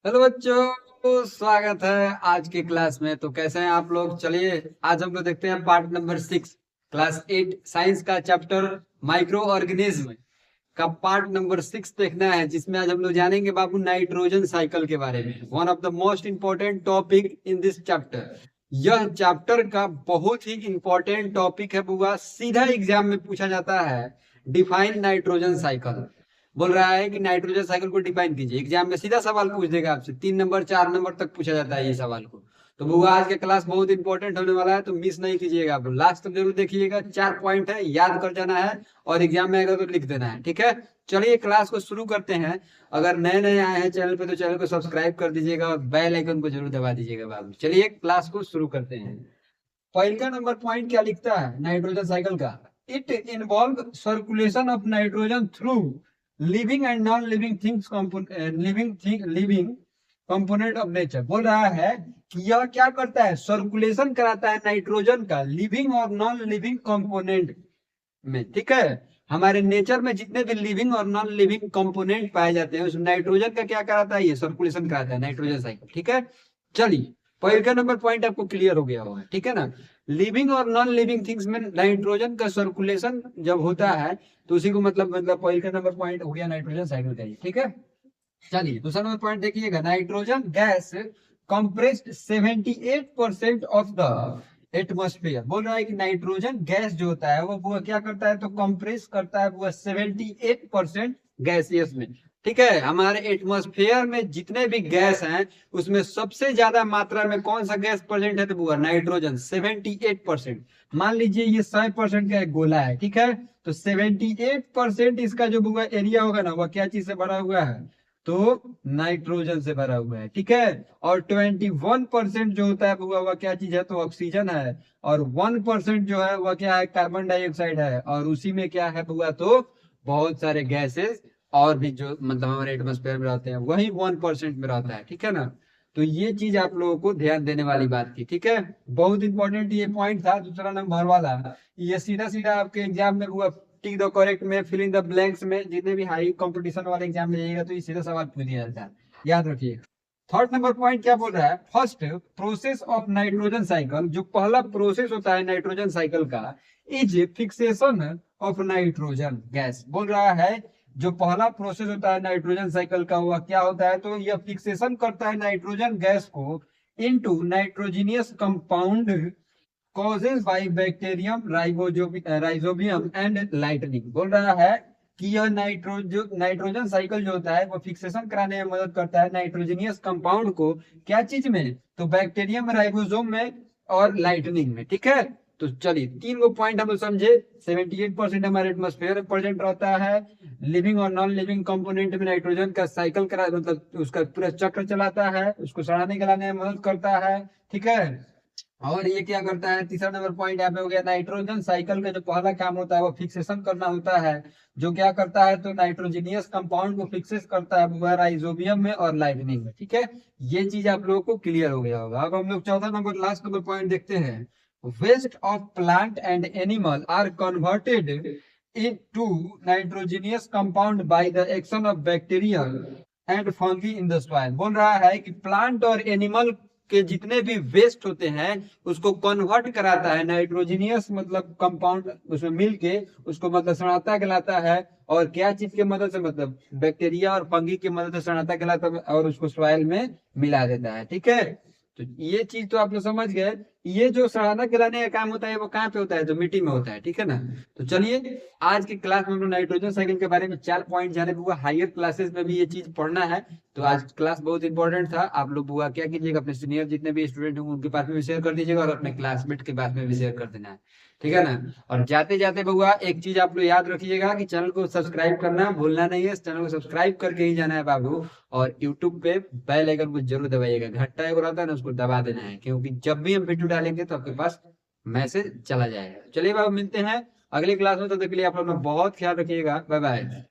Hello बच्चों, स्वागत है आज की क्लास में। तो कैसे हैं आप लोग? चलिए आज हम लोग देखते हैं पार्ट नंबर 6, क्लास 8 साइंस का चैप्टर माइक्रो ऑर्गेनिज्म का पार्ट नंबर 6 देखना है, जिसमें आज हम लोग जानेंगे बाबू नाइट्रोजन साइकिल के बारे में। One of the most important topic in this chapter. यह चैप्टर का बहुत ही इंपॉर्टेंट टॉपिक है बुआ, सीधा एग्जाम में पूछा जाता है। डिफाइन नाइट्रोजन साइकिल बोल रहा है कि नाइट्रोजन साइकिल को डिफाइन कीजिए। एग्जाम में सीधा सवाल पूछ देगा आपसे, 3 नंबर 4 नंबर तक पूछा जाता है ये सवाल को। तो बुआ आज का क्लास बहुत इंपॉर्टेंट होने वाला है, तो मिस नहीं कीजिएगा। आप लास्ट तक जरूर देखिएगा। 4 पॉइंट है, याद कर जाना है और एग्जाम में आएगा तो लिख देना है, ठीक है। चलिए क्लास को शुरू करते हैं। अगर नए नए आए हैं चैनल पे तो चैनल को सब्सक्राइब कर दीजिएगा और बेल आइकन को जरूर दबा दीजिएगा बाबू। चलिए क्लास को शुरू करते हैं। पहला नंबर पॉइंट क्या लिखता है नाइट्रोजन साइकिल का? It involve circulation of nitrogen through living and non living things, living component of nature. बोल रहा है कि यह क्या करता है? सर्कुलेशन कराता है नाइट्रोजन का लिविंग और नॉन लिविंग कंपोनेंट में, ठीक है। हमारे नेचर में जितने भी लिविंग और नॉन लिविंग कंपोनेंट पाए जाते हैं उसमें नाइट्रोजन का क्या कराता है? ये सर्कुलेशन कराता है नाइट्रोजन साइकिल, ठीक है। चलिए पहला नंबर पॉइंट आपको क्लियर हो गया होगा, ठीक है ना। लिविंग और नॉन लिविंग थिंग्स में नाइट्रोजन का सर्कुलेशन जब होता है तो उसी को मतलब पहला नंबर पॉइंट हो गया नाइट्रोजन साइकिल का, ठीक है। चलिए दूसरा नंबर पॉइंट देखिएगा। Nitrogen gas compressed 78% of the atmosphere. बोल रहा है कि नाइट्रोजन गैस जो होता है वो क्या करता है? तो कंप्रेस करता है वो 78% गैसियस में, ठीक है। हमारे एटमॉस्फेयर में जितने भी गैस हैं उसमें सबसे ज्यादा मात्रा में कौन सा गैस प्रेजेंट है? तो वो नाइट्रोजन 78%। मान लीजिए ये 100% का एक गोला है, ठीक है। तो 78% इसका जो बुआ एरिया होगा ना वह क्या चीज से भरा हुआ है? तो नाइट्रोजन से भरा हुआ है, ठीक है। और 21% जो होता है बुआ वह क्या चीज है? तो ऑक्सीजन है। और 1% जो है वह क्या है? कार्बन डाइऑक्साइड है। और उसी में क्या है बुआ? तो बहुत सारे गैसेस और भी जो मतलब हमारे एटमोस्फेयर में रहते हैं वही 1% में रहता है, ठीक है ना। तो ये चीज आप लोगों को ध्यान देने वाली बात की, ठीक है। बहुत इंपॉर्टेंट ये पॉइंट था दूसरा नंबर वाला। ये सीधा सीधा आपके एग्जाम में हुआ टिक द करेक्ट में, फिल इन द ब्लैंक्स में, जितने भी हाई कंपटीशन वाले एग्जाम में जाइएगा तो ये सीधा सवाल पूछ दिया जाता है, याद रखिएगा। थर्ड नंबर पॉइंट क्या बोल रहा है? First process of nitrogen cycle, जो पहला प्रोसेस होता है नाइट्रोजन साइकिल का, is fixation of nitrogen gas. बोल रहा है जो पहला प्रोसेस होता है नाइट्रोजन साइकिल का वह क्या होता है? तो यह फिक्सेशन करता है नाइट्रोजन गैस को into nitrogenous compound causes by bacterium rhizobium and lightning. बोल रहा है कि यह नाइट्रोजन साइकिल जो होता है वो फिक्सेशन कराने में मदद करता है नाइट्रोजीनियस कंपाउंड को। क्या चीज में? तो बैक्टीरियम राइबोसोम में और लाइटनिंग में, ठीक है। तो चलिए 3 पॉइंट हम लोग समझे। 78% हमारे एटमोस्फेयर में प्रेजेंट रहता है। लिविंग और नॉन लिविंग कंपोनेंट में नाइट्रोजन का साइकिल करा मतलब उसका पूरा चक्र चलाता है, उसको सड़ाने गलाने में मदद करता है, ठीक है। और ये क्या करता है? तीसरा नंबर पॉइंट यहाँ पे हो गया। नाइट्रोजन साइकिल का जो पहला काम होता है वो फिक्सेशन करना होता है। जो क्या करता है? तो नाइट्रोजीनियस कंपाउंड को फिक्सेस करता है वो राइजोबियम में और लाइटनिंग में, ठीक है। ये चीज आप लोगों को क्लियर हो गया होगा। अब हम लोग चौथा नंबर लास्ट नंबर पॉइंट देखते हैं। Waste of plant and animal are converted into nitrogenous compound by the action of bacteria and fungi in the soil. बोल रहा है कि प्लांट और एनिमल के जितने भी वेस्ट होते हैं उसको कन्वर्ट कराता है नाइट्रोजीनियस मतलब कंपाउंड उसमें मिल के, उसको मतलब सड़ाता गलाता है। और क्या चीज की मदद से? मतलब बैक्टीरिया और फंगी की मदद से सड़ाता गलाता है और उसको सॉइल में मिला देता है, ठीक है। तो ये चीज तो आप लोग समझ गए। ये जो सड़ाना गलाने का काम होता है वो कहाँ पे होता है? तो मिट्टी में होता है, ठीक है ना। तो चलिए आज की क्लास में हम लोग नाइट्रोजन साइकिल के बारे में 4 पॉइंट जाने बुआ। हायर क्लासेस में भी ये चीज पढ़ना है। तो आज क्लास बहुत इंपॉर्टेंट था। आप लोग बुआ क्या कीजिएगा, अपने सीनियर जितने भी स्टूडेंट होंगे उनके पास में भी शेयर कर दीजिएगा और अपने क्लासमेट के पास में भी शेयर कर देना है, ठीक है ना। और जाते जाते बुआ एक चीज आप लोग याद रखिएगा कि चैनल को सब्सक्राइब करना भूलना नहीं है। चैनल को सब्सक्राइब करके ही जाना है बाबू। और यूट्यूब पे बेल आइकन को जरूर दबाइएगा, घंटा एक रहता है ना उसको दबा देना है, क्योंकि जब भी हम वीडियो डालेंगे तो आपके पास मैसेज चला जाएगा। चलिए बाबू मिलते हैं अगली क्लास में, तो तब तक के लिए आप लोग अपना बहुत ख्याल रखिएगा। Bye bye.